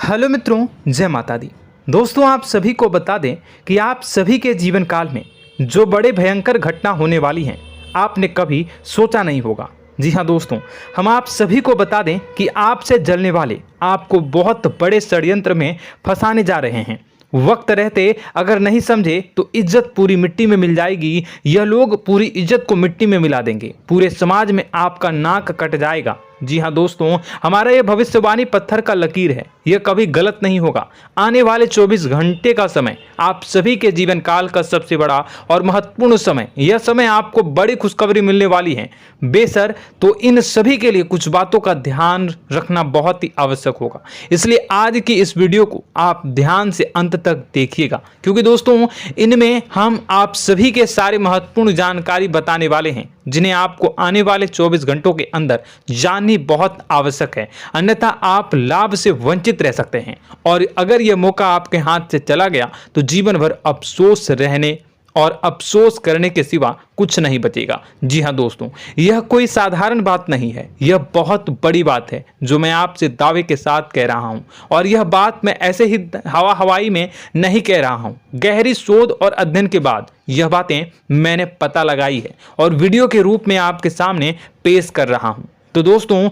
Hello मित्रों, जय माता दी। दोस्तों, आप सभी को बता दें कि आप सभी के जीवन काल में जो बड़े भयंकर घटना होने वाली हैं, आपने कभी सोचा नहीं होगा। जी हाँ दोस्तों, हम आप सभी को बता दें कि आपसे जलने वाले आपको बहुत बड़े षड्यंत्र में फंसाने जा रहे हैं। वक्त रहते अगर नहीं समझे तो इज्जत पूरी मिट्टी में मिल जाएगी। यह लोग पूरी इज्जत को मिट्टी में मिला देंगे। पूरे समाज में आपका नाक कट जाएगा। जी हाँ दोस्तों, हमारा यह भविष्यवाणी पत्थर का लकीर है, यह कभी गलत नहीं होगा। आने वाले 24 घंटे का समय आप सभी के जीवन काल का सबसे बड़ा और महत्वपूर्ण समय। यह समय आपको बड़ी खुशखबरी मिलने वाली है बेसर, तो इन सभी के लिए कुछ बातों का ध्यान रखना बहुत ही आवश्यक होगा। इसलिए आज की इस वीडियो को आप ध्यान से अंत तक देखिएगा, क्योंकि दोस्तों इनमें हम आप सभी के सारे महत्वपूर्ण जानकारी बताने वाले हैं, जिन्हें आपको आने वाले 24 घंटों के अंदर जाननी बहुत आवश्यक है। अन्यथा आप लाभ से वंचित रह सकते हैं, और अगर यह मौका आपके हाथ से चला गया तो जीवन भर अफसोस रहने और अफसोस करने के सिवा कुछ नहीं बचेगा। जी हाँ दोस्तों, यह कोई साधारण बात नहीं है, यह बहुत बड़ी बात है जो मैं आपसे दावे के साथ कह रहा हूं। और यह बात मैं ऐसे ही हवाई में नहीं कह रहा हूं। गहरी शोध और अध्ययन के बाद यह बातें मैंने पता लगाई है और वीडियो के रूप में आपके सामने पेश कर रहा हूं। तो दोस्तों,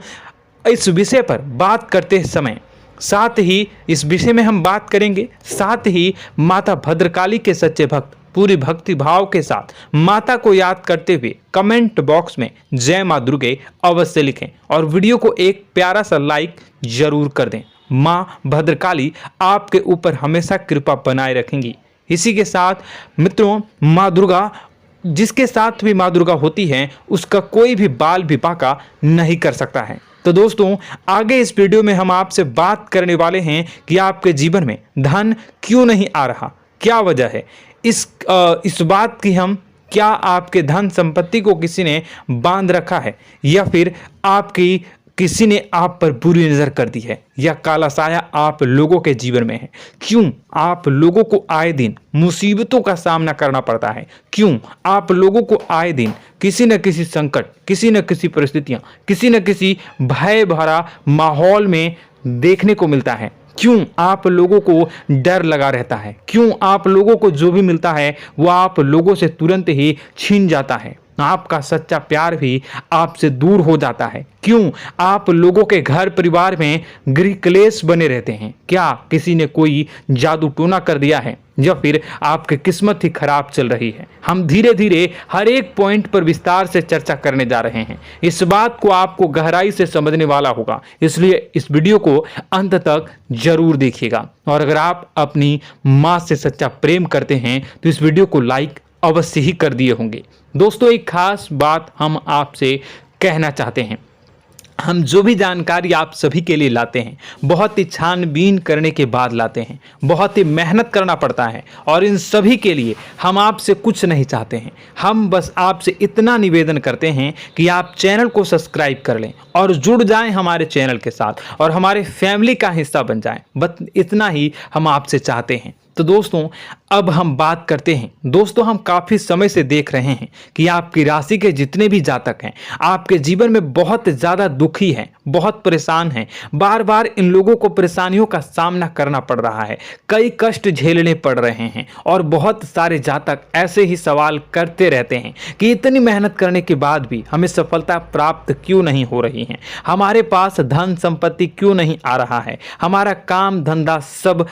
इस विषय पर बात करते समय साथ ही इस विषय में हम बात करेंगे, साथ ही माता भद्रकाली के सच्चे भक्त पूरी भक्ति भाव के साथ माता को याद करते हुए कमेंट बॉक्स में जय मां दुर्गे अवश्य लिखें और वीडियो को एक प्यारा सा लाइक जरूर कर दें। मां भद्रकाली आपके ऊपर हमेशा कृपा बनाए रखेंगी। इसी के साथ मित्रों, मां दुर्गा, जिसके साथ भी मां दुर्गा होती है, उसका कोई भी बाल भी बांका नहीं कर सकता है। तो दोस्तों, आगे इस वीडियो में हम आपसे बात करने वाले हैं कि आपके जीवन में धन क्यों नहीं आ रहा, क्या वजह है इस बात की। हम क्या आपके धन संपत्ति को किसी ने बांध रखा है, या फिर आपकी किसी ने आप पर बुरी नजर कर दी है, या काला साया आप लोगों के जीवन में है। क्यों आप लोगों को आए दिन मुसीबतों का सामना करना पड़ता है, क्यों आप लोगों को आए दिन किसी न किसी संकट, किसी न किसी परिस्थितियां, किसी न किसी भय भरा माहौल में देखने को मिलता है, क्यों आप लोगों को डर लगा रहता है, क्यों आप लोगों को जो भी मिलता है वो आप लोगों से तुरंत ही छीन जाता है, आपका सच्चा प्यार भी आपसे दूर हो जाता है, क्यों आप लोगों के घर परिवार में गृह क्लेश बने रहते हैं। क्या किसी ने कोई जादू टोना कर दिया है, या फिर आपकी किस्मत ही खराब चल रही है। हम धीरे धीरे हर एक पॉइंट पर विस्तार से चर्चा करने जा रहे हैं। इस बात को आपको गहराई से समझने वाला होगा, इसलिए इस वीडियो को अंत तक जरूर देखिएगा। और अगर आप अपनी माँ से सच्चा प्रेम करते हैं तो इस वीडियो को लाइक अवश्य ही कर दिए होंगे। दोस्तों, एक खास बात हम आपसे कहना चाहते हैं। हम जो भी जानकारी आप सभी के लिए लाते हैं, बहुत ही छानबीन करने के बाद लाते हैं, बहुत ही मेहनत करना पड़ता है, और इन सभी के लिए हम आपसे कुछ नहीं चाहते हैं। हम बस आपसे इतना निवेदन करते हैं कि आप चैनल को सब्सक्राइब कर लें और जुड़ जाएं हमारे चैनल के साथ और हमारे फैमिली का हिस्सा बन जाएं। बस इतना ही हम आपसे चाहते हैं। तो दोस्तों, अब हम बात करते हैं। दोस्तों, हम काफ़ी समय से देख रहे हैं कि आपकी राशि के जितने भी जातक हैं, आपके जीवन में बहुत ज़्यादा दुखी हैं, बहुत परेशान हैं। बार बार इन लोगों को परेशानियों का सामना करना पड़ रहा है, कई कष्ट झेलने पड़ रहे हैं, और बहुत सारे जातक ऐसे ही सवाल करते रहते हैं कि इतनी मेहनत करने के बाद भी हमें सफलता प्राप्त क्यों नहीं हो रही है, हमारे पास धन संपत्ति क्यों नहीं आ रहा है, हमारा काम धंधा सब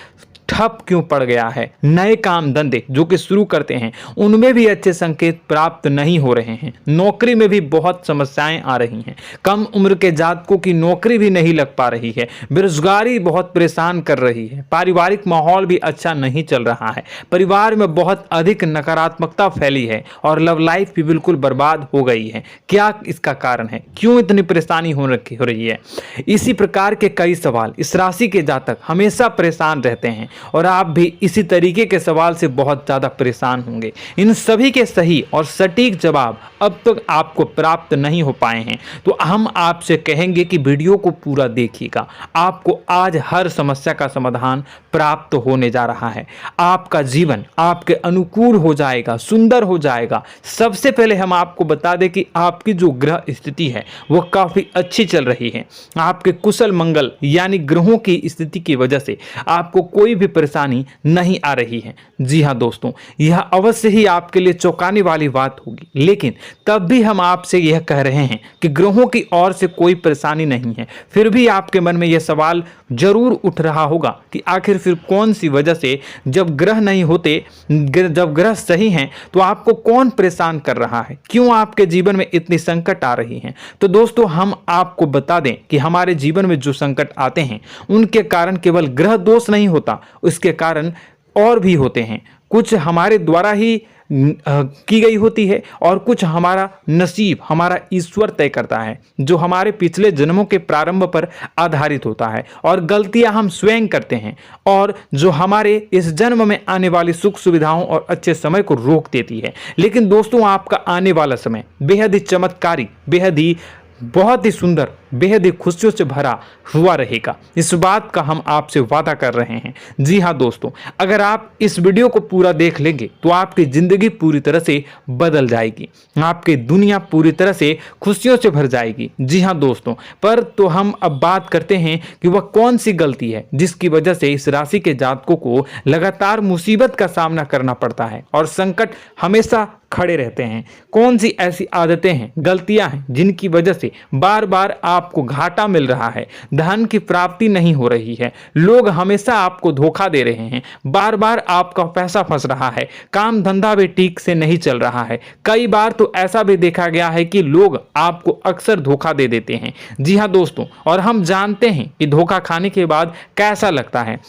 ठप क्यों पड़ गया है, नए काम धंधे जो कि शुरू करते हैं उनमें भी अच्छे संकेत प्राप्त नहीं हो रहे हैं, नौकरी में भी बहुत समस्याएं आ रही हैं, कम उम्र के जातकों की नौकरी भी नहीं लग पा रही है, बेरोजगारी बहुत परेशान कर रही है, पारिवारिक माहौल भी अच्छा नहीं चल रहा है, परिवार में बहुत अधिक नकारात्मकता फैली है, और लव लाइफ भी बिल्कुल बर्बाद हो गई है। क्या इसका कारण है, क्यों इतनी परेशानी हो रही है? इसी प्रकार के कई सवाल इस राशि के जातक हमेशा परेशान रहते हैं, और आप भी इसी तरीके के सवाल से बहुत ज़्यादा परेशान होंगे। इन सभी के सही और सटीक जवाब अब तक आपको प्राप्त नहीं हो पाए हैं, तो हम आपसे कहेंगे कि वीडियो को पूरा देखिएगा। आपको आज हर समस्या का समाधान प्राप्त होने जा रहा है। आपका जीवन आपके अनुकूल हो जाएगा, सुंदर हो जाएगा। सबसे पहले हम आपको बता दें कि आपकी जो ग्रह स्थिति है वो काफ़ी अच्छी चल रही है। आपके कुशल मंगल यानी ग्रहों की स्थिति की वजह से आपको कोई भी परेशानी नहीं आ रही है। जी हाँ दोस्तों, यह अवश्य ही आपके लिए चौंकाने वाली बात होगी, लेकिन तब भी हम आपसे यह कह रहे हैं कि ग्रहों की ओर से कोई परेशानी नहीं है। फिर भी आपके मन में यह सवाल जरूर उठ रहा होगा कि आखिर फिर कौन सी वजह से, जब ग्रह नहीं होते, जब ग्रह सही हैं, तो आपको कौन परेशान कर रहा है, क्यों आपके जीवन में इतनी संकट आ रही हैं। तो दोस्तों, हम आपको बता दें कि हमारे जीवन में जो संकट आते हैं उनके कारण केवल ग्रह दोष नहीं होता, उसके कारण और भी होते हैं। कुछ हमारे द्वारा ही की गई होती है और कुछ हमारा नसीब, हमारा ईश्वर तय करता है, जो हमारे पिछले जन्मों के प्रारंभ पर आधारित होता है। और गलतियां हम स्वयं करते हैं और जो हमारे इस जन्म में आने वाली सुख सुविधाओं और अच्छे समय को रोक देती है। लेकिन दोस्तों, आपका आने वाला समय बेहद ही चमत्कारी, बेहद ही बहुत ही सुंदर, बेहद ही खुशियों से भरा हुआ रहेगा। इस बात का हम आपसे वादा कर रहे हैं। जी हाँ दोस्तों, अगर आप इस वीडियो को पूरा देख लेंगे तो आपकी ज़िंदगी पूरी तरह से बदल जाएगी, आपकी दुनिया पूरी तरह से खुशियों से भर जाएगी। जी हाँ दोस्तों, पर तो हम अब बात करते हैं कि वह कौन सी गलती है जिसकी वजह से इस राशि के जातकों को लगातार मुसीबत का सामना करना पड़ता है और संकट हमेशा खड़े रहते हैं। कौन सी ऐसी आदतें हैं, गलतियां हैं जिनकी वजह से बार बार आपको घाटा मिल रहा है, धन की प्राप्ति नहीं हो रही है, लोग हमेशा आपको धोखा दे रहे हैं, बार बार आपका पैसा फंस रहा है, काम धंधा भी ठीक से नहीं चल रहा है। कई बार तो ऐसा भी देखा गया है कि लोग आपको अक्सर धोखा दे देते हैं। जी हाँ दोस्तों, और हम जानते हैं कि धोखा खाने के बाद कैसा लगता है।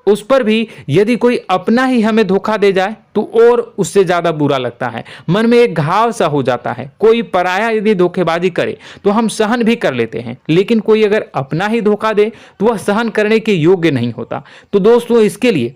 उस पर भी यदि कोई अपना ही हमें धोखा दे जाए तो और उससे ज़्यादा बुरा लगता है, मन में एक घाव सा हो जाता है। कोई पराया यदि धोखेबाजी करे तो हम सहन भी कर लेते हैं, लेकिन कोई अगर अपना ही धोखा दे तो वह सहन करने के योग्य नहीं होता। तो दोस्तों, इसके लिए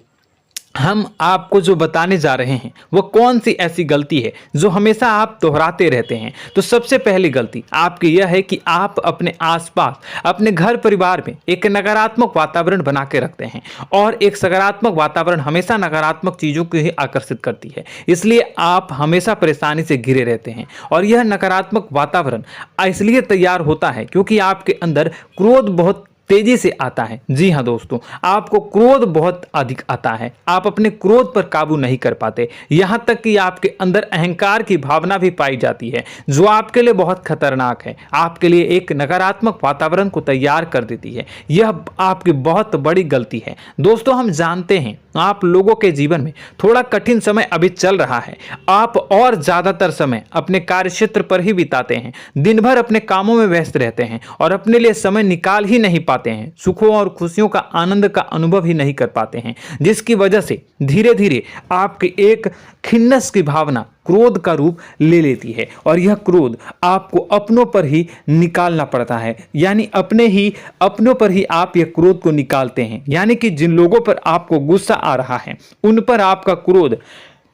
हम आपको जो बताने जा रहे हैं वो कौन सी ऐसी गलती है जो हमेशा आप दोहराते रहते हैं। तो सबसे पहली गलती आपकी यह है कि आप अपने आसपास, अपने घर परिवार में एक नकारात्मक वातावरण बना के रखते हैं, और एक सकारात्मक वातावरण हमेशा नकारात्मक चीज़ों को ही आकर्षित करती है। इसलिए आप हमेशा परेशानी से घिरे रहते हैं, और यह नकारात्मक वातावरण इसलिए तैयार होता है क्योंकि आपके अंदर क्रोध बहुत तेजी से आता है। जी हाँ दोस्तों, आपको क्रोध बहुत अधिक आता है, आप अपने क्रोध पर काबू नहीं कर पाते, यहाँ तक कि आपके अंदर अहंकार की भावना भी पाई जाती है, जो आपके लिए बहुत खतरनाक है, आपके लिए एक नकारात्मक वातावरण को तैयार कर देती है। यह आपकी बहुत बड़ी गलती है। दोस्तों, हम जानते हैं आप लोगों के जीवन में थोड़ा कठिन समय अभी चल रहा है। आप और ज़्यादातर समय अपने कार्यक्षेत्र पर ही बिताते हैं, दिन भर अपने कामों में व्यस्त रहते हैं और अपने लिए समय निकाल ही नहीं पाते हैं, सुखों और खुशियों का आनंद का अनुभव ही नहीं कर पाते हैं, जिसकी वजह से धीरे धीरे आपकी एक खिन्नस की भावना क्रोध का रूप ले लेती है, और यह क्रोध आपको अपनों पर ही निकालना पड़ता है। यानी अपनों पर ही आप यह क्रोध को निकालते हैं। यानी कि जिन लोगों पर आपको गुस्सा आ रहा है उन पर आपका क्रोध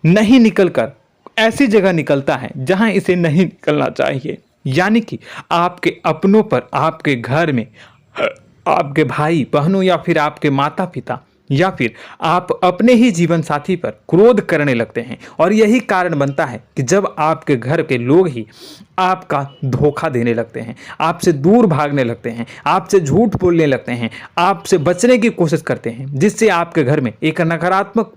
नहीं निकलकर ऐसी जगह निकलता है जहां इसे नहीं निकलना चाहिए। यानी कि आपके अपनों पर, आपके घर में आपके भाई बहनों या फिर आपके माता पिता या फिर आप अपने ही जीवन साथी पर क्रोध करने लगते हैं, और यही कारण बनता है कि जब आपके घर के लोग ही आपका धोखा देने लगते हैं, आपसे दूर भागने लगते हैं, आपसे झूठ बोलने लगते हैं, आपसे बचने की कोशिश करते हैं, जिससे आपके घर में एक नकारात्मक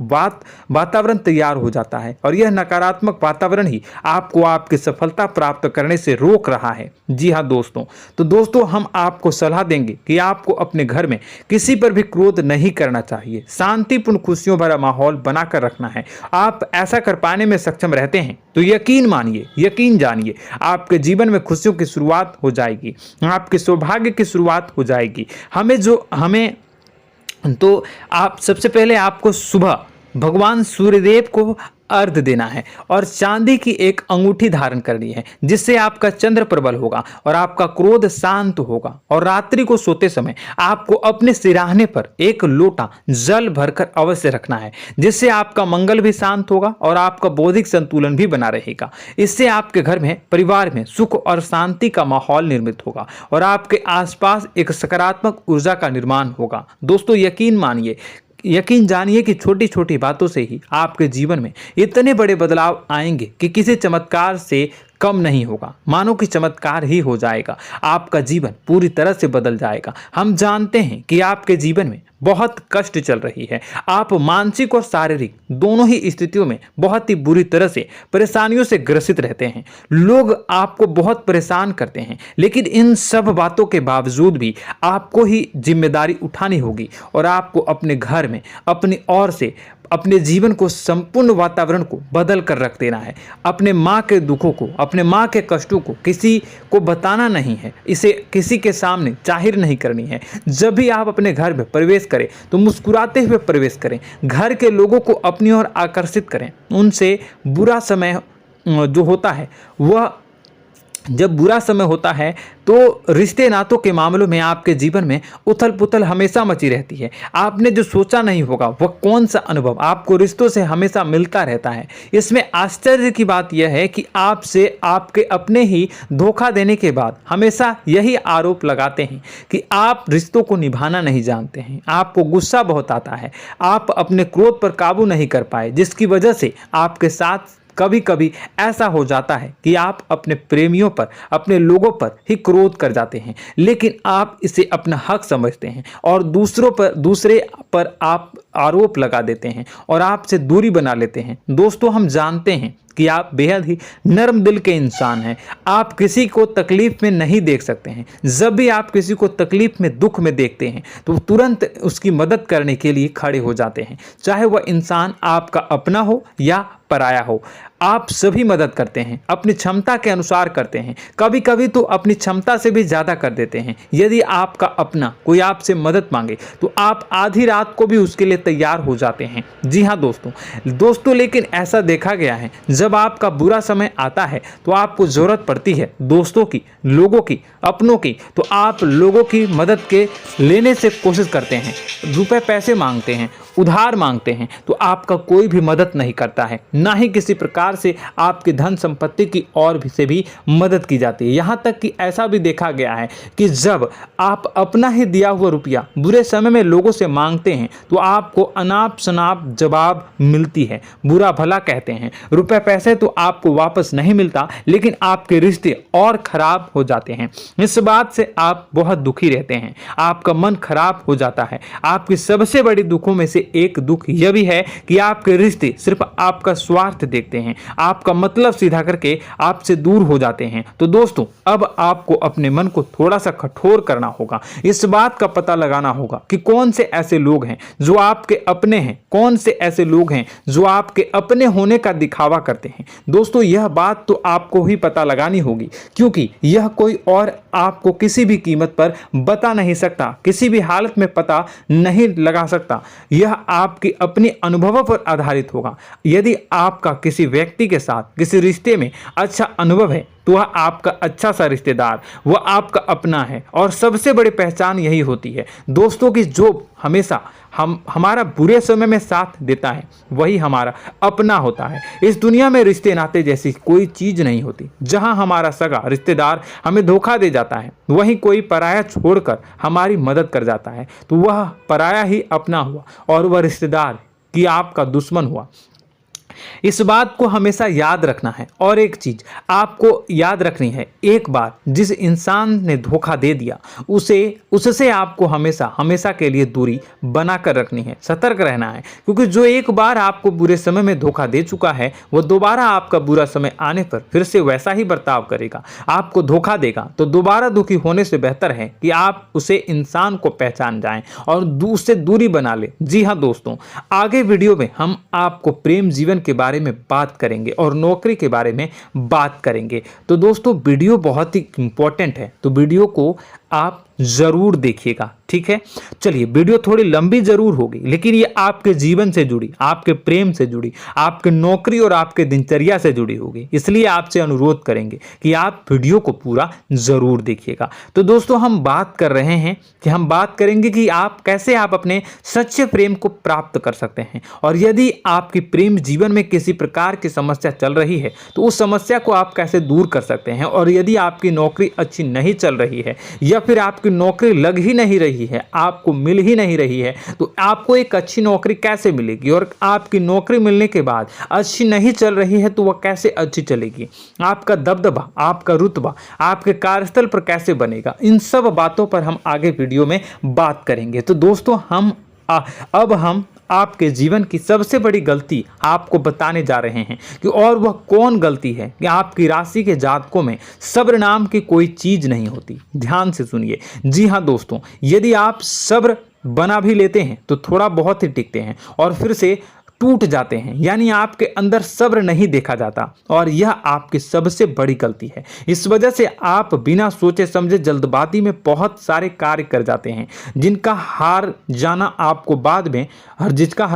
वातावरण तैयार हो जाता है, और यह नकारात्मक वातावरण ही आपको आपकी सफलता प्राप्त करने से रोक रहा है। जी हाँ दोस्तों, तो दोस्तों, हम आपको सलाह देंगे कि आपको अपने घर में किसी पर भी क्रोध नहीं करना चाहिए, शांतिपूर्ण खुशियों भरा माहौल बनाकर रखना है। आप ऐसा कर पाने में सक्षम रहते हैं तो यकीन मानिए, यकीन जानिए, आपके जीवन में खुशियों की शुरुआत हो जाएगी, आपके सौभाग्य की शुरुआत हो जाएगी। आप सबसे पहले आपको सुबह भगवान सूर्यदेव को अर्घ देना है और चांदी की एक अंगूठी धारण करनी है, जिससे आपका चंद्र प्रबल होगा और आपका क्रोध शांत होगा। और रात्रि को सोते समय आपको अपने सिरहाने पर एक लोटा जल भरकर अवश्य रखना है, जिससे आपका मंगल भी शांत होगा और आपका बौद्धिक संतुलन भी बना रहेगा। इससे आपके घर में, परिवार में सुख और शांति का माहौल निर्मित होगा और आपके आसपास एक सकारात्मक ऊर्जा का निर्माण होगा। दोस्तों यकीन जानिए कि छोटी छोटी बातों से ही आपके जीवन में इतने बड़े बदलाव आएंगे कि किसी चमत्कार से कम नहीं होगा। मानो कि चमत्कार ही हो जाएगा, आपका जीवन पूरी तरह से बदल जाएगा। हम जानते हैं कि आपके जीवन में बहुत कष्ट चल रही है, आप मानसिक और शारीरिक दोनों ही स्थितियों में बहुत ही बुरी तरह से परेशानियों से ग्रसित रहते हैं। लोग आपको बहुत परेशान करते हैं, लेकिन इन सब बातों के बावजूद भी आपको ही जिम्मेदारी उठानी होगी और आपको अपने घर में अपनी ओर से अपने जीवन को, संपूर्ण वातावरण को बदल कर रख देना है। अपने माँ के दुखों को, अपने माँ के कष्टों को किसी को बताना नहीं है, इसे किसी के सामने जाहिर नहीं करनी है। जब भी आप अपने घर में प्रवेश करें तो मुस्कुराते हुए प्रवेश करें, घर के लोगों को अपनी ओर आकर्षित करें। उनसे बुरा समय जो होता है वह जब बुरा समय होता है तो रिश्ते नातों के मामलों में आपके जीवन में उथल पुथल हमेशा मची रहती है। आपने जो सोचा नहीं होगा वह कौन सा अनुभव आपको रिश्तों से हमेशा मिलता रहता है। इसमें आश्चर्य की बात यह है कि आपसे आपके अपने ही धोखा देने के बाद हमेशा यही आरोप लगाते हैं कि आप रिश्तों को निभाना नहीं जानते हैं, आपको गुस्सा बहुत आता है, आप अपने क्रोध पर काबू नहीं कर पाए, जिसकी वजह से आपके साथ कभी कभी ऐसा हो जाता है कि आप अपने प्रेमियों पर, अपने लोगों पर ही क्रोध कर जाते हैं, लेकिन आप इसे अपना हक समझते हैं और दूसरे पर आप आरोप लगा देते हैं और आपसे दूरी बना लेते हैं। दोस्तों हम जानते हैं कि आप बेहद ही नर्म दिल के इंसान हैं। आप किसी को तकलीफ में नहीं देख सकते हैं। जब भी आप किसी को तकलीफ में, दुख में देखते हैं तो तुरंत उसकी मदद करने के लिए खड़े हो जाते हैं, चाहे वह इंसान आपका अपना हो या पराया हो। आप सभी मदद करते हैं, अपनी क्षमता के अनुसार करते हैं, कभी कभी तो अपनी क्षमता से भी ज़्यादा कर देते हैं। यदि आपका अपना कोई आपसे मदद मांगे तो आप आधी रात को भी उसके लिए तैयार हो जाते हैं। जी हाँ दोस्तों, लेकिन ऐसा देखा गया है जब आपका बुरा समय आता है तो आपको ज़रूरत पड़ती है दोस्तों की, लोगों की, अपनों की, तो आप लोगों की मदद के लेने से कोशिश करते हैं, रुपए पैसे मांगते हैं, उधार मांगते हैं, तो आपका कोई भी मदद नहीं करता है, ना ही किसी प्रकार से आपकी धन संपत्ति की और भी से भी मदद की जाती है। यहाँ तक कि ऐसा भी देखा गया है कि जब आप अपना ही दिया हुआ रुपया बुरे समय में लोगों से मांगते हैं तो आपको अनाप शनाप जवाब मिलती है, बुरा भला कहते हैं। रुपए पैसे तो आपको वापस नहीं मिलता, लेकिन आपके रिश्ते और खराब हो जाते हैं। इस बात से आप बहुत दुखी रहते हैं, आपका मन खराब हो जाता है। आपकी सबसे बड़ी दुखों में से एक दुख यह भी है कि आपके रिश्ते सिर्फ आपका स्वार्थ देखते हैं, आपका मतलब सीधा करके आपसे दूर हो जाते हैं। तो दोस्तों अब आपको अपने मन को थोड़ा सा कठोर करना होगा, इस बात का पता लगाना होगा कि कौन से ऐसे लोग हैं जो आपके अपने हैं, कौन से ऐसे लोग हैं जो आपके अपने होने का दिखावा करते हैं। दोस्तों यह बात तो आपको ही पता लगानी होगी, क्योंकि यह कोई और आपको किसी भी कीमत पर बता नहीं सकता, किसी भी हालत में पता नहीं लगा सकता। यह आपके अपने अनुभवों पर आधारित होगा। यदि आपका किसी व्यक्ति के साथ किसी रिश्ते में अच्छा अनुभव है तो वह आपका अच्छा सा रिश्तेदार, वह आपका अपना है। और सबसे बड़ी पहचान यही होती है दोस्तों की जो हमेशा हमारा बुरे समय में साथ देता है वही हमारा अपना होता है। इस दुनिया में रिश्ते नाते जैसी कोई चीज़ नहीं होती। जहां हमारा सगा रिश्तेदार हमें धोखा दे जाता है, वहीं कोई पराया छोड़कर हमारी मदद कर जाता है तो वह पराया ही अपना हुआ और वह रिश्तेदार कि आपका दुश्मन हुआ। इस बात को हमेशा याद रखना है। और एक चीज आपको याद रखनी है, एक बार जिस इंसान ने धोखा दे दिया उससे आपको हमेशा के लिए दूरी बनाकर रखनी है, सतर्क रहना है। क्योंकि जो एक बार आपको बुरे समय में धोखा दे चुका है वो दोबारा आपका बुरा समय आने पर फिर से वैसा ही बर्ताव करेगा, आपको धोखा देगा। तो दोबारा दुखी होने से बेहतर है कि आप उसे इंसान को पहचान जाएं और उससे दूरी बना ले। जी हाँ दोस्तों, आगे वीडियो में हम आपको प्रेम जीवन के बारे में बात करेंगे और नौकरी के बारे में बात करेंगे। तो दोस्तों वीडियो बहुत ही इंपॉर्टेंट है, तो वीडियो को आप ज़रूर देखिएगा, ठीक है। चलिए, वीडियो थोड़ी लंबी ज़रूर होगी, लेकिन ये आपके जीवन से जुड़ी, आपके प्रेम से जुड़ी, आपके नौकरी और आपके दिनचर्या से जुड़ी होगी, इसलिए आपसे अनुरोध करेंगे कि आप वीडियो को पूरा ज़रूर देखिएगा। तो दोस्तों, हम बात कर रहे हैं कि हम बात करेंगे कि आप कैसे आप अपने सच्चे प्रेम को प्राप्त कर सकते हैं, और यदि आपकी प्रेम जीवन में किसी प्रकार की समस्या चल रही है तो उस समस्या को आप कैसे दूर कर सकते हैं, और यदि आपकी नौकरी अच्छी नहीं चल रही है या फिर आपकी नौकरी लग ही नहीं रही है, आपको मिल ही नहीं रही है, तो आपको एक अच्छी नौकरी कैसे मिलेगी, और आपकी नौकरी मिलने के बाद अच्छी नहीं चल रही है तो वह कैसे अच्छी चलेगी, आपका दबदबा, आपका रुतबा आपके कार्यस्थल पर कैसे बनेगा, इन सब बातों पर हम आगे वीडियो में बात करेंगे। तो दोस्तों, अब हम आपके जीवन की सबसे बड़ी गलती आपको बताने जा रहे हैं कि और वह कौन गलती है कि आपकी राशि के जातकों में सब्र नाम की कोई चीज नहीं होती। ध्यान से सुनिए। जी हाँ दोस्तों, यदि आप सब्र बना भी लेते हैं तो थोड़ा बहुत ही टिकते हैं और फिर से टूट जाते हैं, यानी आपके अंदर सब्र नहीं देखा जाता, और यह आपकी सबसे बड़ी गलती है। इस वजह से आप बिना सोचे समझे जल्दबाजी में बहुत सारे कार्य कर जाते हैं, जिसका हार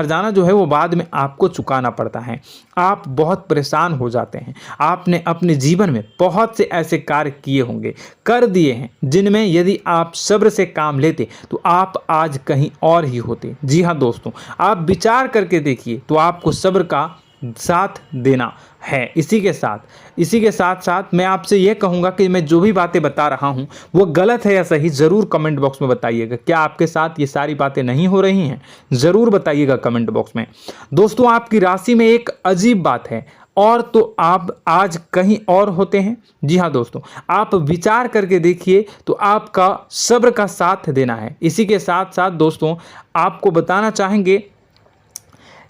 जाना जो है वो बाद में आपको चुकाना पड़ता है। आप बहुत परेशान हो जाते हैं। आपने अपने जीवन में बहुत से ऐसे कार्य किए होंगे, कर दिए हैं, जिनमें यदि आप सब्र से काम लेते तो आप आज कहीं और ही होते। जी हाँ दोस्तों, आप विचार करके देखिए तो आपको सब्र का साथ देना है। इसी के साथ साथ मैं आपसे यह कहूँगा कि मैं जो भी बातें बता रहा हूँ वो गलत है या सही, ज़रूर कमेंट बॉक्स में बताइएगा। क्या आपके साथ ये सारी बातें नहीं हो रही हैं? ज़रूर बताइएगा कमेंट बॉक्स में। दोस्तों, आपकी राशि में एक अजीब बात है, और तो आप आज कहीं और होते हैं। जी हाँ दोस्तों, आप विचार करके देखिए तो आपका सब्र का साथ देना है। इसी के साथ साथ दोस्तों, आपको बताना चाहेंगे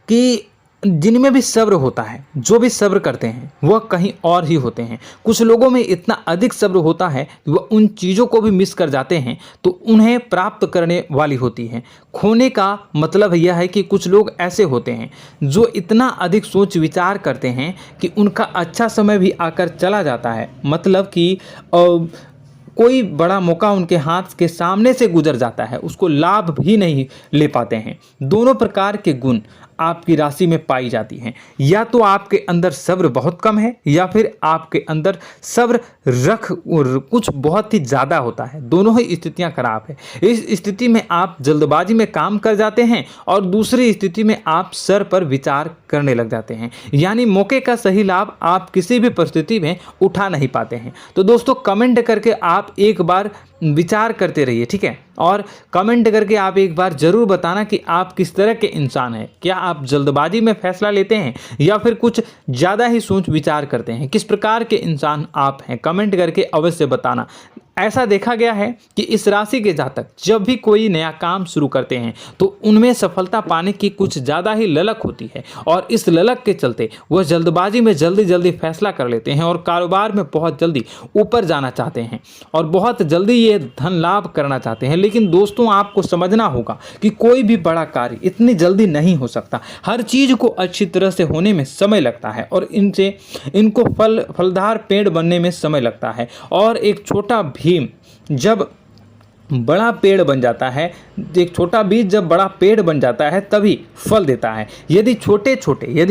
कि जिनमें भी सब्र होता है, जो भी सब्र करते हैं, वह कहीं और ही होते हैं। कुछ लोगों में इतना अधिक सब्र होता है कि वह उन चीज़ों को भी मिस कर जाते हैं तो उन्हें प्राप्त करने वाली होती हैं। खोने का मतलब यह है कि कुछ लोग ऐसे होते हैं जो इतना अधिक सोच विचार करते हैं कि उनका अच्छा समय भी आकर चला जाता है, मतलब कि कोई बड़ा मौका उनके हाथ के सामने से गुजर जाता है, उसको लाभ भी नहीं ले पाते हैं। दोनों प्रकार के गुण आपकी राशि में पाई जाती हैं। या तो आपके अंदर सब्र बहुत कम है, या फिर आपके अंदर सब्र कुछ बहुत ही ज़्यादा होता है। दोनों ही स्थितियां खराब है। इस स्थिति में आप जल्दबाजी में काम कर जाते हैं, और दूसरी स्थिति में आप सर पर विचार करने लग जाते हैं, यानी मौके का सही लाभ आप किसी भी परिस्थिति में उठा नहीं पाते हैं। तो दोस्तों, कमेंट करके आप एक बार विचार करते रहिए, ठीक है, और कमेंट करके आप एक बार ज़रूर बताना कि आप किस तरह के इंसान हैं। क्या आप जल्दबाजी में फैसला लेते हैं या फिर कुछ ज़्यादा ही सोच विचार करते हैं? किस प्रकार के इंसान आप हैं, कमेंट करके अवश्य बताना। ऐसा देखा गया है कि इस राशि के जातक जब भी कोई नया काम शुरू करते हैं तो उनमें सफलता पाने की कुछ ज़्यादा ही ललक होती है, और इस ललक के चलते वह जल्दबाजी में जल्दी फैसला कर लेते हैं और कारोबार में बहुत जल्दी ऊपर जाना चाहते हैं और बहुत जल्दी ये धन लाभ करना चाहते हैं। लेकिन दोस्तों, आपको समझना होगा कि कोई भी बड़ा कार्य इतनी जल्दी नहीं हो सकता। हर चीज़ को अच्छी तरह से होने में समय लगता है, और इनको फलदार पेड़ बनने में समय लगता है। और एक छोटा भीम जब बड़ा पेड़ बन जाता है, एक छोटा बीज जब बड़ा पेड़ बन जाता है तभी फल देता है। यदि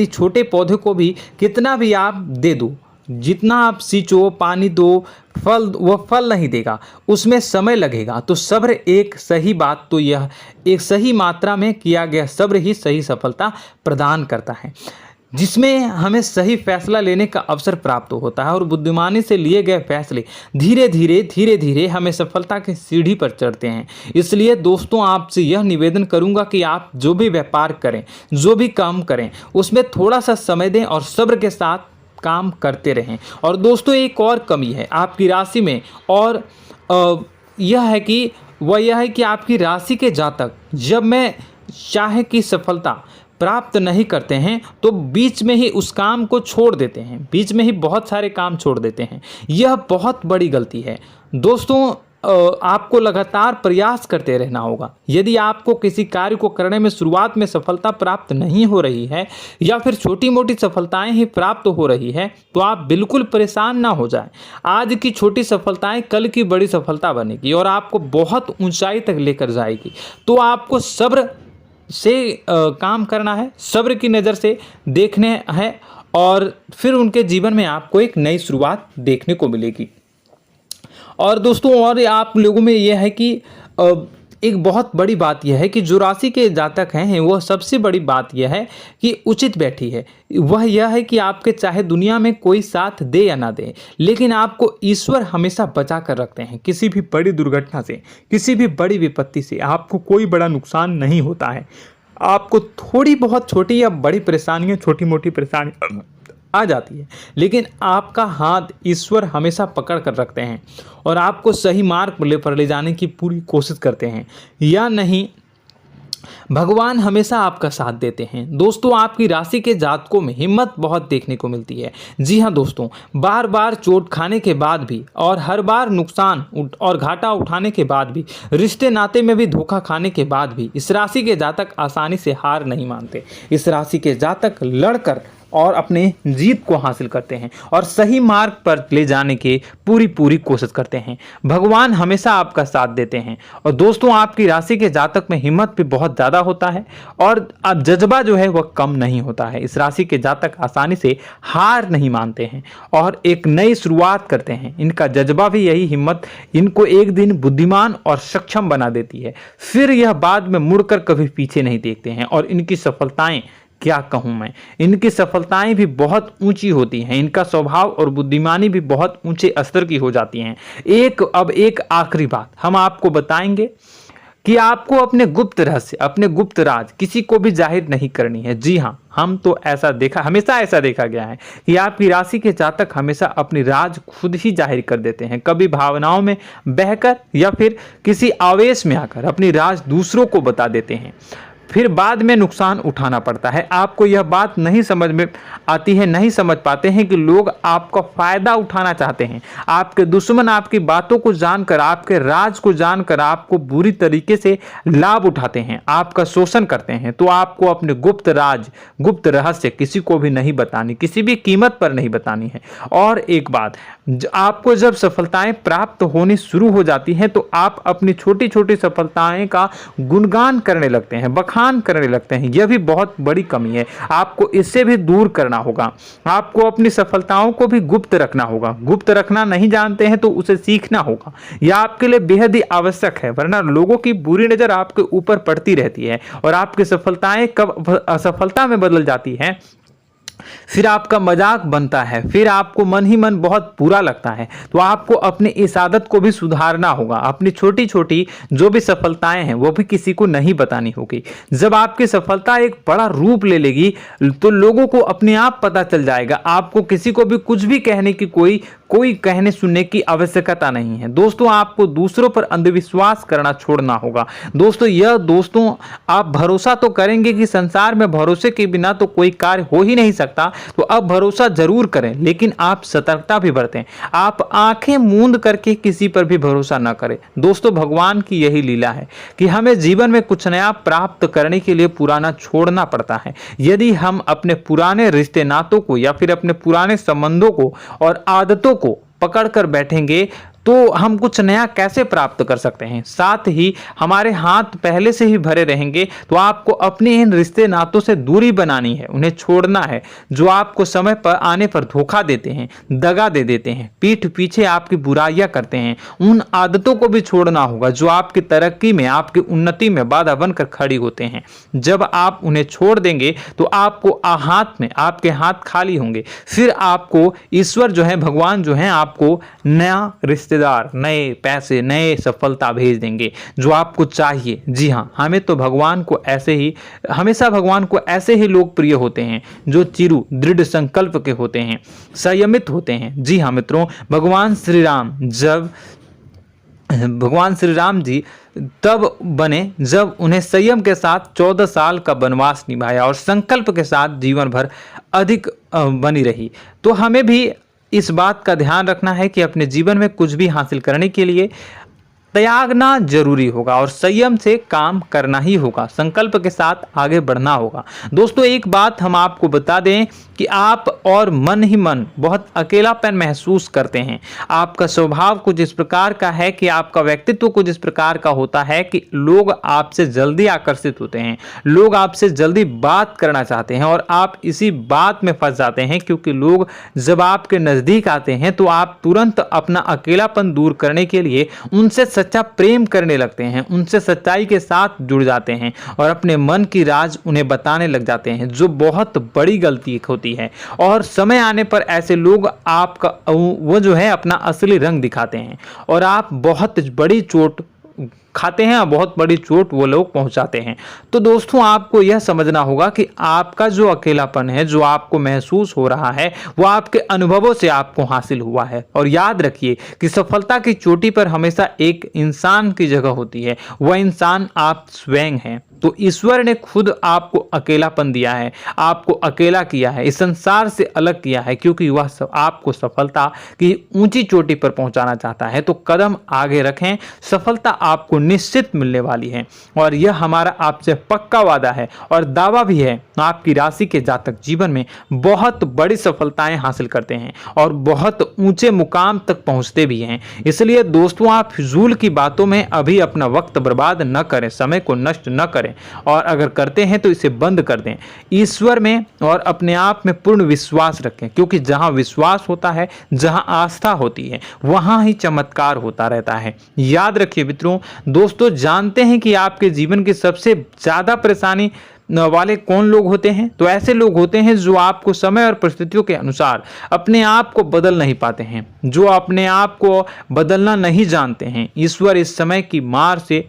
छोटे पौधे को भी कितना भी आप दे दो, जितना आप सींचो, पानी दो, वह फल नहीं देगा, उसमें समय लगेगा। तो सब्र एक सही बात, तो यह एक सही मात्रा में किया गया सब्र ही सही सफलता प्रदान करता है, जिसमें हमें सही फैसला लेने का अवसर प्राप्त होता है, और बुद्धिमानी से लिए गए फैसले धीरे धीरे हमें सफलता की सीढ़ी पर चढ़ते हैं। इसलिए दोस्तों, आपसे यह निवेदन करूंगा कि आप जो भी व्यापार करें, जो भी काम करें, उसमें थोड़ा सा समय दें और सब्र के साथ काम करते रहें। और दोस्तों, एक और कमी है आपकी राशि में, और यह है कि आपकी राशि के जातक जब मैं चाहे कि सफलता प्राप्त नहीं करते हैं तो बीच में ही उस काम को छोड़ देते हैं, बीच में ही बहुत सारे काम छोड़ देते हैं। यह बहुत बड़ी गलती है दोस्तों। आपको लगातार प्रयास करते रहना होगा। यदि आपको किसी कार्य को करने में शुरुआत में सफलता प्राप्त नहीं हो रही है या फिर छोटी मोटी सफलताएं ही प्राप्त हो रही है तो आप बिल्कुल परेशान ना हो जाएं। आज की छोटी सफलताएं कल की बड़ी सफलता बनेगी और आपको बहुत ऊंचाई तक लेकर जाएगी। तो आपको सब्र से काम करना है, सब्र की नज़र से देखने हैं और फिर उनके जीवन में आपको एक नई शुरुआत देखने को मिलेगी। और दोस्तों और आप लोगों में यह है कि एक बहुत बड़ी बात यह है कि जो राशि के जातक हैं वो सबसे बड़ी बात यह है कि उचित बैठी है। वह यह है कि आपके चाहे दुनिया में कोई साथ दे या ना दे, लेकिन आपको ईश्वर हमेशा बचा कर रखते हैं। किसी भी बड़ी दुर्घटना से, किसी भी बड़ी विपत्ति से आपको कोई बड़ा नुकसान नहीं होता है। आपको थोड़ी बहुत छोटी या बड़ी परेशानियाँ, छोटी मोटी परेशानी आ जाती है, लेकिन आपका हाथ ईश्वर हमेशा पकड़ कर रखते हैं और आपको सही मार्ग पर ले जाने की पूरी कोशिश करते हैं। या नहीं, भगवान हमेशा आपका साथ देते हैं। दोस्तों आपकी राशि के जातकों में हिम्मत बहुत देखने को मिलती है। जी हाँ दोस्तों, बार बार चोट खाने के बाद भी और हर बार नुकसान और घाटा उठाने के बाद भी, रिश्ते नाते में भी धोखा खाने के बाद भी इस राशि के जातक आसानी से हार नहीं मानते। इस राशि के जातक लड़कर और अपने जीत को हासिल करते हैं और सही मार्ग पर ले जाने की पूरी कोशिश करते हैं। भगवान हमेशा आपका साथ देते हैं। और दोस्तों आपकी राशि के जातक में हिम्मत भी बहुत ज़्यादा होता है और अब जज्बा जो है वह कम नहीं होता है। इस राशि के जातक आसानी से हार नहीं मानते हैं और एक नई शुरुआत करते हैं। इनका जज्बा भी यही हिम्मत इनको एक दिन बुद्धिमान और सक्षम बना देती है। फिर यह बाद में मुड़कर कभी पीछे नहीं देखते हैं और इनकी सफलताएं, क्या कहूँ मैं, इनकी सफलताएं भी बहुत ऊंची होती हैं। इनका स्वभाव और बुद्धिमानी भी बहुत ऊंचे स्तर की हो जाती हैं। अब एक आखिरी बात हम आपको बताएंगे कि आपको अपने गुप्त रहस्य, अपने गुप्त राज किसी को भी जाहिर नहीं करनी है। जी हाँ, हम तो हमेशा ऐसा देखा गया है कि आपकी राशि के जातक हमेशा अपनी राज खुद ही जाहिर कर देते हैं। कभी भावनाओं में बहकर या फिर किसी आवेश में आकर अपनी राज दूसरों को बता देते हैं, फिर बाद में नुकसान उठाना पड़ता है। आपको यह बात नहीं समझ में आती है, नहीं समझ पाते हैं कि लोग आपका फायदा उठाना चाहते हैं। आपके दुश्मन आपकी बातों को जानकर, आपके राज को जानकर आपको बुरी तरीके से लाभ उठाते हैं, आपका शोषण करते हैं। तो आपको अपने गुप्त राज, गुप्त रहस्य किसी को भी नहीं बतानी, किसी भी कीमत पर नहीं बतानी है। और एक बात, आपको जब सफलताएं प्राप्त होनी शुरू हो जाती हैं तो आप अपनी छोटी छोटी सफलताएं का गुणगान करने लगते हैं, बखान करने लगते हैं। यह भी बहुत बड़ी कमी है, आपको इससे भी दूर करना होगा। आपको अपनी सफलताओं को भी गुप्त रखना होगा। गुप्त रखना नहीं जानते हैं तो उसे सीखना होगा। यह आपके लिए बेहद ही आवश्यक है, वरना लोगों की बुरी नजर आपके ऊपर पड़ती रहती है और आपकी सफलताएं कब असफलता में बदल जाती है, फिर आपका मजाक बनता है, फिर आपको मन ही मन बहुत बुरा लगता है। तो आपको अपनी इस आदत को भी सुधारना होगा। अपनी छोटी छोटी जो भी सफलताएं हैं वो भी किसी को नहीं बतानी होगी। जब आपकी सफलता एक बड़ा रूप ले लेगी तो लोगों को अपने आप पता चल जाएगा। आपको किसी को भी कुछ भी कहने की कोई कहने सुनने की आवश्यकता नहीं है। दोस्तों आपको दूसरों पर अंधविश्वास करना छोड़ना होगा। दोस्तों आप भरोसा तो करेंगे कि संसार में भरोसे के बिना तो कोई कार्य हो ही नहीं सकता, तो अब भरोसा जरूर करें, लेकिन आप सतर्कता भी बरतें। आप आंखें मूंद करके किसी पर भी भरोसा न करें। दोस्तों भगवान की यही लीला है कि हमें जीवन में कुछ नया प्राप्त करने के लिए पुराना छोड़ना पड़ता है। यदि हम अपने पुराने रिश्ते नातों को या फिर अपने पुराने संबंधों को और आदतों को पकड़ कर बैठेंगे तो हम कुछ नया कैसे प्राप्त कर सकते हैं। साथ ही हमारे हाथ पहले से ही भरे रहेंगे। तो आपको अपने इन रिश्ते नातों से दूरी बनानी है, उन्हें छोड़ना है जो आपको समय पर आने पर धोखा देते हैं, दगा दे देते हैं, पीठ पीछे आपकी बुराइयां करते हैं। उन आदतों को भी छोड़ना होगा जो आपकी तरक्की में, आपकी उन्नति में बाधा बनकर खड़ी होते हैं। जब आप उन्हें छोड़ देंगे तो आपको आपके हाथ खाली होंगे। फिर आपको ईश्वर जो है, भगवान जो है, आपको नया रिश्तेदार, नए पैसे, नए सफलता भेज देंगे जो आपको चाहिए। जी हाँ, हमेशा भगवान को ऐसे ही लोग प्रिय होते हैं जो चिरु दृढ़ संकल्प के होते हैं, संयमित होते हैं। जी हाँ मित्रों, भगवान श्री राम जी तब बने जब उन्हें संयम के साथ 14 साल का वनवास निभाया और संकल्प के साथ जीवन भर अधिक बनी रही। तो हमें भी इस बात का ध्यान रखना है कि अपने जीवन में कुछ भी हासिल करने के लिए त्यागना जरूरी होगा और संयम से काम करना ही होगा, संकल्प के साथ आगे बढ़ना होगा। दोस्तों एक बात हम आपको बता दें कि आप और मन ही मन बहुत अकेलापन महसूस करते हैं। आपका स्वभाव कुछ इस प्रकार का है कि आपका व्यक्तित्व कुछ इस प्रकार का होता है कि लोग आपसे जल्दी आकर्षित होते हैं, लोग आपसे जल्दी बात करना चाहते हैं और आप इसी बात में फंस जाते हैं, क्योंकि लोग जब आपके नजदीक आते हैं तो आप तुरंत अपना अकेलापन दूर करने के लिए उनसे सच्चा प्रेम करने लगते हैं, उनसे सच्चाई के साथ जुड़ जाते हैं और अपने मन की राज उन्हें बताने लग जाते हैं, जो बहुत बड़ी गलती होती है। और समय आने पर ऐसे लोग आपका वो जो है अपना असली रंग दिखाते हैं और आप बहुत बड़ी चोट खाते हैं और बहुत बड़ी चोट वो लोग पहुंचाते हैं। तो दोस्तों आपको यह समझना होगा कि आपका जो अकेलापन है, जो आपको महसूस हो रहा है, वो आपके अनुभवों से आपको हासिल हुआ है। और याद रखिए कि सफलता की चोटी पर हमेशा एक इंसान की जगह होती है, वह इंसान आप स्वयं हैं। तो ईश्वर ने खुद आपको अकेलापन दिया है, आपको अकेला किया है, इस संसार से अलग किया है, क्योंकि वह आपको सफलता की ऊंची चोटी पर पहुंचाना चाहता है। तो कदम आगे रखें, सफलता आपको निश्चित मिलने वाली है और यह हमारा आपसे पक्का वादा है और दावा भी है। आपकी राशि के जातक जीवन में बहुत बड़ी सफलताएं हासिल करते हैं और बहुत ऊंचे मुकाम तक पहुंचते भी हैं। इसलिए दोस्तों आप फिजूल की बातों में अभी अपना वक्त बर्बाद न करें, समय को नष्ट न करें और अगर करते हैं तो इसे बंद कर दें। ईश्वर में और अपने आप में पूर्ण विश्वास रखें, क्योंकि जहां विश्वास होता है, जहां आस्था होती है, वहां ही चमत्कार होता रहता है। याद रखिए मित्रों, दोस्तों जानते हैं कि आपके जीवन की सबसे ज्यादा परेशानी वाले कौन लोग होते हैं? तो ऐसे लोग होते हैं जो आपको समय और परिस्थितियों के अनुसार अपने आप को बदल नहीं पाते हैं, जो अपने आप को बदलना नहीं जानते हैं। ईश्वर इस समय की मार से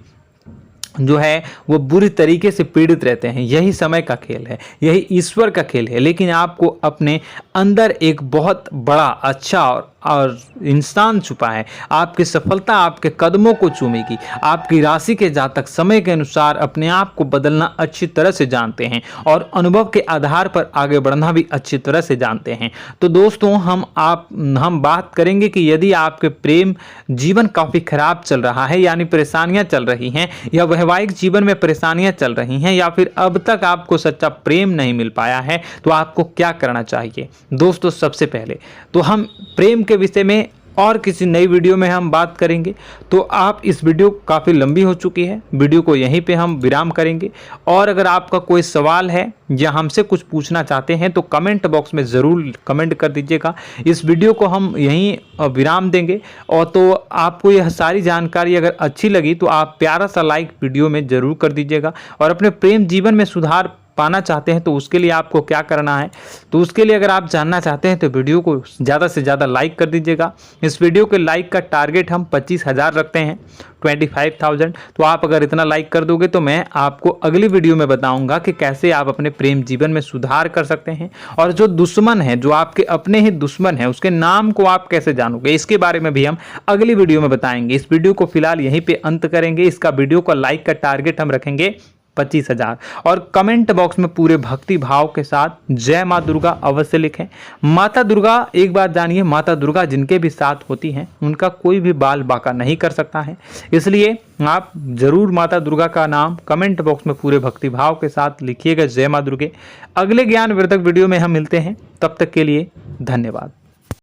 जो है वो बुरी तरीके से पीड़ित रहते हैं। यही समय का खेल है, यही ईश्वर का खेल है। लेकिन आपको अपने अंदर एक बहुत बड़ा अच्छा और इंसान छुपा है। आपकी सफलता आपके कदमों को चूमेगी। आपकी राशि के जातक समय के अनुसार अपने आप को बदलना अच्छी तरह से जानते हैं और अनुभव के आधार पर आगे बढ़ना भी अच्छी तरह से जानते हैं। तो दोस्तों हम बात करेंगे कि यदि आपके प्रेम जीवन काफी खराब चल रहा है, यानी परेशानियां चल रही हैं, या वैवाहिक जीवन में परेशानियां चल रही हैं, या फिर अब तक आपको सच्चा प्रेम नहीं मिल पाया है, तो आपको क्या करना चाहिए? दोस्तों सबसे पहले तो हम प्रेम के विषय में और किसी नई वीडियो में हम बात करेंगे। तो आप इस वीडियो काफ़ी लंबी हो चुकी है, वीडियो को यहीं पे हम विराम करेंगे। और अगर आपका कोई सवाल है या हमसे कुछ पूछना चाहते हैं तो कमेंट बॉक्स में ज़रूर कमेंट कर दीजिएगा। इस वीडियो को हम यहीं विराम देंगे। और तो आपको यह सारी जानकारी अगर अच्छी लगी तो आप प्यारा सा लाइक वीडियो में ज़रूर कर दीजिएगा। और अपने प्रेम जीवन में सुधार पाना चाहते हैं तो उसके लिए आपको क्या करना है, तो उसके लिए अगर आप जानना चाहते हैं तो वीडियो को ज़्यादा से ज़्यादा लाइक कर दीजिएगा। इस वीडियो के लाइक का टारगेट हम 25,000 रखते हैं, 25,000। तो आप अगर इतना लाइक कर दोगे तो मैं आपको अगली वीडियो में बताऊंगा कि कैसे आप अपने प्रेम जीवन में सुधार कर सकते हैं। और जो दुश्मन है, जो आपके अपने ही दुश्मन है, उसके नाम को आप कैसे जानोगे, इसके बारे में भी हम अगली वीडियो में बताएंगे। इस वीडियो को फिलहाल यहीं पे अंत करेंगे। इसका वीडियो का लाइक का टारगेट हम रखेंगे 25,000। और कमेंट बॉक्स में पूरे भक्ति भाव के साथ जय माँ दुर्गा अवश्य लिखें। माता दुर्गा, एक बात जानिए, माता दुर्गा जिनके भी साथ होती हैं उनका कोई भी बाल बांका नहीं कर सकता है। इसलिए आप जरूर माता दुर्गा का नाम कमेंट बॉक्स में पूरे भक्ति भाव के साथ लिखिएगा, जय माँ दुर्गे। अगले ज्ञानवर्धक वीडियो में हम मिलते हैं, तब तक के लिए धन्यवाद।